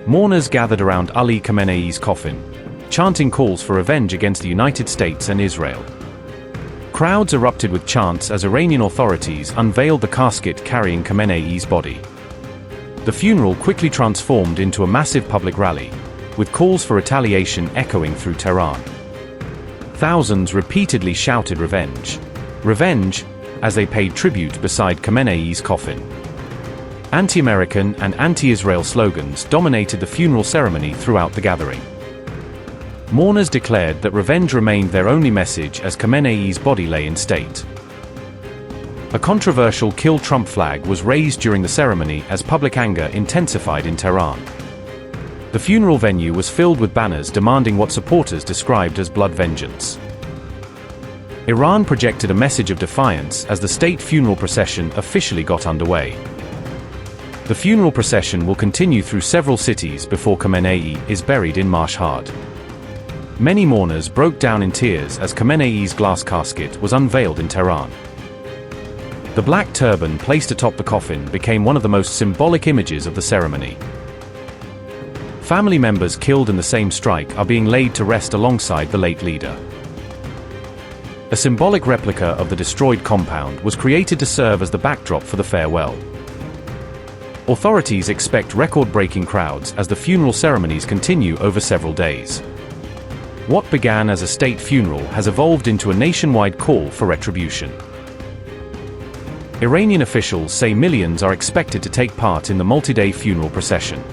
Mourners gathered around Ali Khamenei's coffin, chanting calls for revenge against the United States and Israel. Crowds erupted with chants as Iranian authorities unveiled the casket carrying Khamenei's body. The funeral quickly transformed into a massive public rally, with calls for retaliation echoing through Tehran. Thousands repeatedly shouted revenge, revenge, as they paid tribute beside Khamenei's coffin. Anti-American and anti-Israel slogans dominated the funeral ceremony throughout the gathering. Mourners declared that revenge remained their only message as Khamenei's body lay in state. A controversial Kill Trump flag was raised during the ceremony as public anger intensified in Tehran. The funeral venue was filled with banners demanding what supporters described as blood vengeance. Iran projected a message of defiance as the state funeral procession officially got underway. The funeral procession will continue through several cities before Khamenei is buried in Mashhad. Many mourners broke down in tears as Khamenei's glass casket was unveiled in Tehran. The black turban placed atop the coffin became one of the most symbolic images of the ceremony. Family members killed in the same strike are being laid to rest alongside the late leader. A symbolic replica of the destroyed compound was created to serve as the backdrop for the farewell. Authorities expect record-breaking crowds as the funeral ceremonies continue over several days. What began as a state funeral has evolved into a nationwide call for retribution. Iranian officials say millions are expected to take part in the multi-day funeral procession.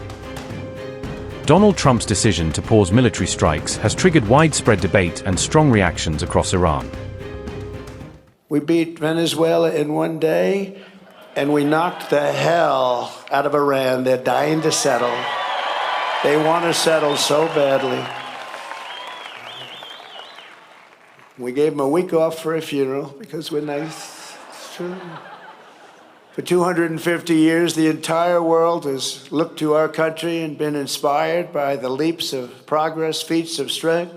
Donald Trump's decision to pause military strikes has triggered widespread debate and strong reactions across Iran. We beat Venezuela in one day, and we knocked the hell out of Iran. They're dying to settle. They want to settle so badly. We gave them a week off for a funeral because we're nice. It's true. For 250 years, the entire world has looked to our country and been inspired by the leaps of progress, feats of strength,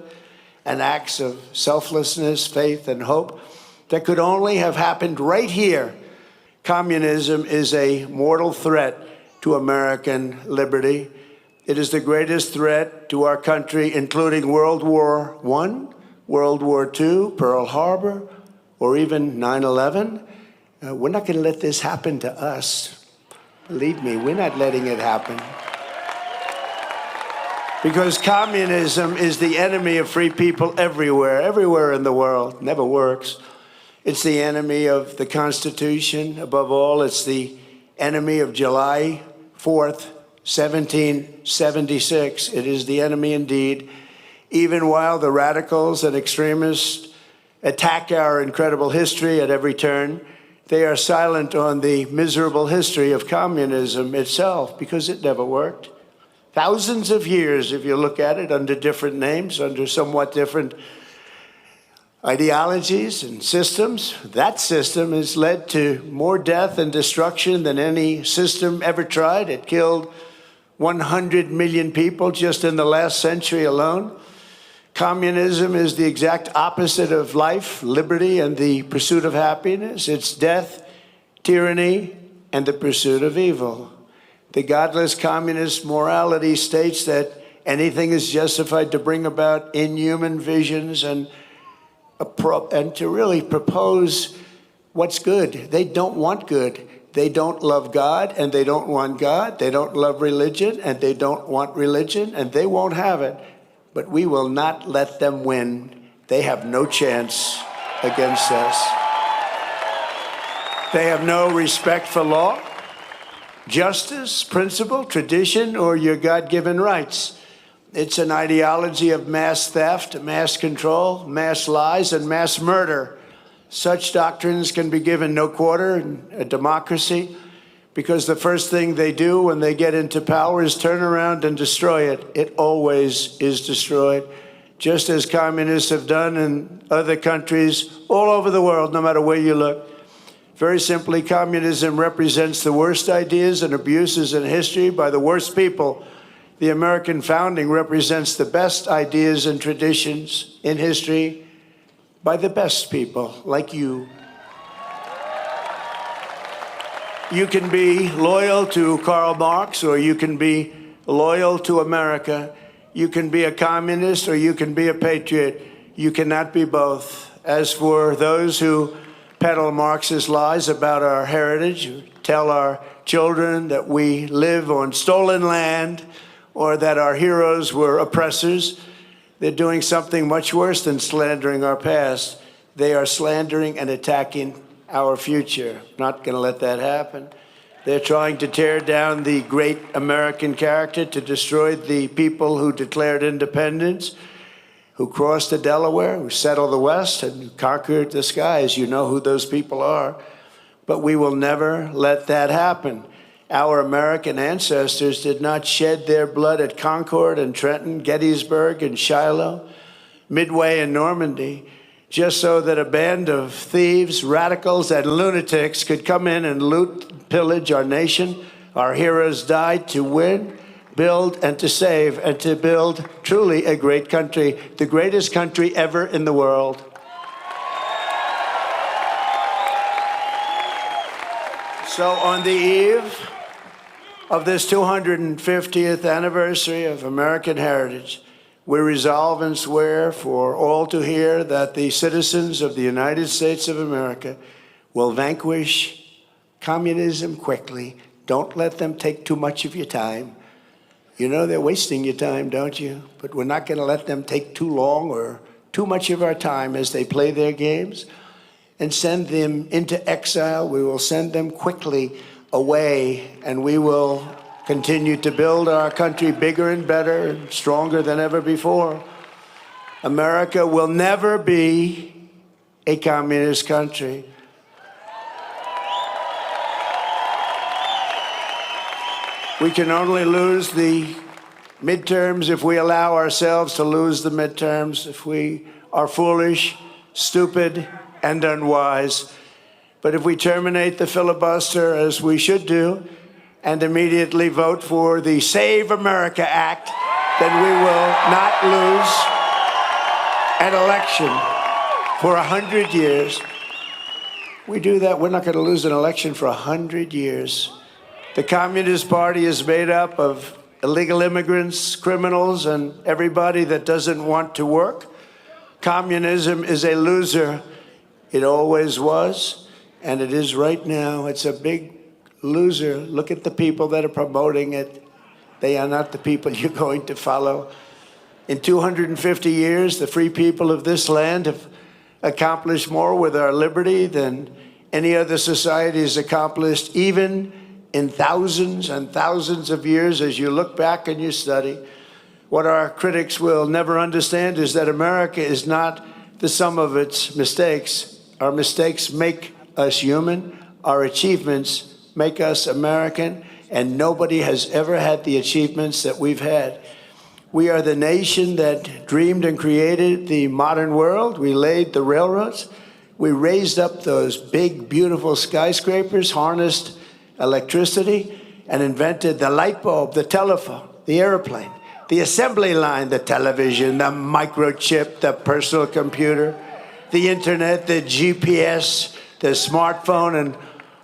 and acts of selflessness, faith, and hope that could only have happened right here. Communism is a mortal threat to American liberty. It is the greatest threat to our country, including World War I, World War II, Pearl Harbor, or even 9/11. We're not going to let this happen to us. Believe me, we're not letting it happen. Because communism is the enemy of free people everywhere in the world. Never works. It's the enemy of the Constitution. Above all, it's the enemy of July 4th, 1776. It is the enemy indeed. Even while the radicals and extremists attack our incredible history at every turn, they are silent on the miserable history of communism itself, because it never worked. Thousands of years, if you look at it, under different names, under somewhat different ideologies and systems. That system has led to more death and destruction than any system ever tried. It killed 100 million people just in the last century alone. Communism is the exact opposite of life, liberty, and the pursuit of happiness. It's death, tyranny, and the pursuit of evil. The godless communist morality states that anything is justified to bring about inhuman visions and to really propose what's good. They don't want good. They don't love God, and they don't want God. They don't love religion, and they don't want religion, and they won't have it. But we will not let them win. They have no chance against us. They have no respect for law, justice, principle, tradition, or your God-given rights. It's an ideology of mass theft, mass control, mass lies, and mass murder. Such doctrines can be given no quarter in a democracy, because the first thing they do when they get into power is turn around and destroy it. It always is destroyed, just as communists have done in other countries all over the world, no matter where you look. Very simply, communism represents the worst ideas and abuses in history by the worst people. The American founding represents the best ideas and traditions in history by the best people, like you. You can be loyal to Karl Marx, or you can be loyal to America. You can be a communist or you can be a patriot. You cannot be both. As for those who peddle Marxist lies about our heritage, who tell our children that we live on stolen land or that our heroes were oppressors, they're doing something much worse than slandering our past. They are slandering and attacking our future. Not going to let that happen. They're trying to tear down the great American character, to destroy the people who declared independence, who crossed the Delaware, who settled the West, and who conquered the skies. You know who those people are. But we will never let that happen. Our American ancestors did not shed their blood at Concord and Trenton, Gettysburg and Shiloh, Midway and Normandy, just so that a band of thieves, radicals, and lunatics could come in and loot, pillage our nation. Our heroes died to win, build, and to save, and to build truly a great country, the greatest country ever in the world. So on the eve of this 250th anniversary of American heritage, we resolve and swear for all to hear that the citizens of the United States of America will vanquish communism quickly. Don't let them take too much of your time. You know they're wasting your time, don't you? But we're not going to let them take too long or too much of our time as they play their games and send them into exile. We will send them quickly away, and we will continue to build our country bigger and better and stronger than ever before. America will never be a communist country. We can only lose the midterms if we allow ourselves to lose the midterms, if we are foolish, stupid, and unwise. But if we terminate the filibuster, as we should do, and immediately vote for the Save America Act, then we will not lose an election for 100 years. We do that, we're not going to lose an election for 100 years. The Communist Party is made up of illegal immigrants, criminals, and everybody that doesn't want to work. Communism is a loser. It always was, and it is right now. It's a big loser. Look at the people that are promoting it. They are not the people you're going to follow. In 250 years, the free people of this land have accomplished more with our liberty than any other society has accomplished, even in thousands and thousands of years. As you look back and you study, what our critics will never understand is that America is not the sum of its mistakes. Our mistakes make us human. Our achievements make us American, and nobody has ever had the achievements that we've had. We are the nation that dreamed and created the modern world. We laid the railroads. We raised up those big, beautiful skyscrapers, harnessed electricity, and invented the light bulb, the telephone, the airplane, the assembly line, the television, the microchip, the personal computer, the internet, the GPS, the smartphone, and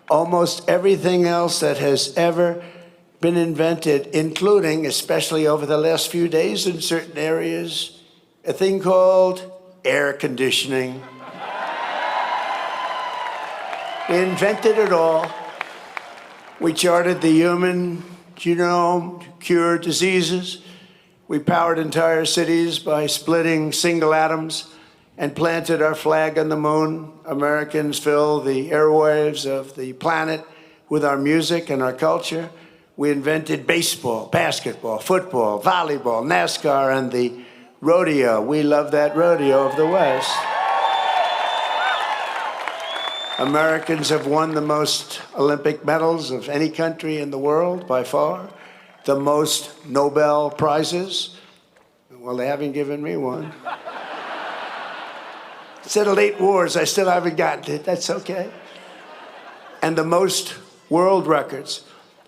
almost everything else that has ever been invented, including, especially over the last few days in certain areas, a thing called air conditioning. We invented it all. We charted the human genome to cure diseases. We powered entire cities by splitting single atoms and planted our flag on the moon. Americans fill the airwaves of the planet with our music and our culture. We invented baseball, basketball, football, volleyball, NASCAR, and the rodeo. We love that rodeo of the West. Americans have won the most Olympic medals of any country in the world by far, the most Nobel Prizes. Well, they haven't given me one. Settled 8 wars, I still haven't gotten it. That's okay. And the most world records.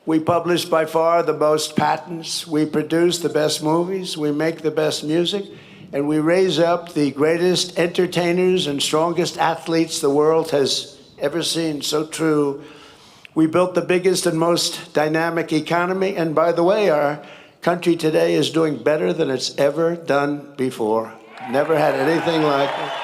We publish by far the most patents. We produce the best movies. We make the best music. And we raise up the greatest entertainers and strongest athletes the world has ever seen. So true. We built the biggest and most dynamic economy. And by the way, our country today is doing better than it's ever done before. Never had anything like it.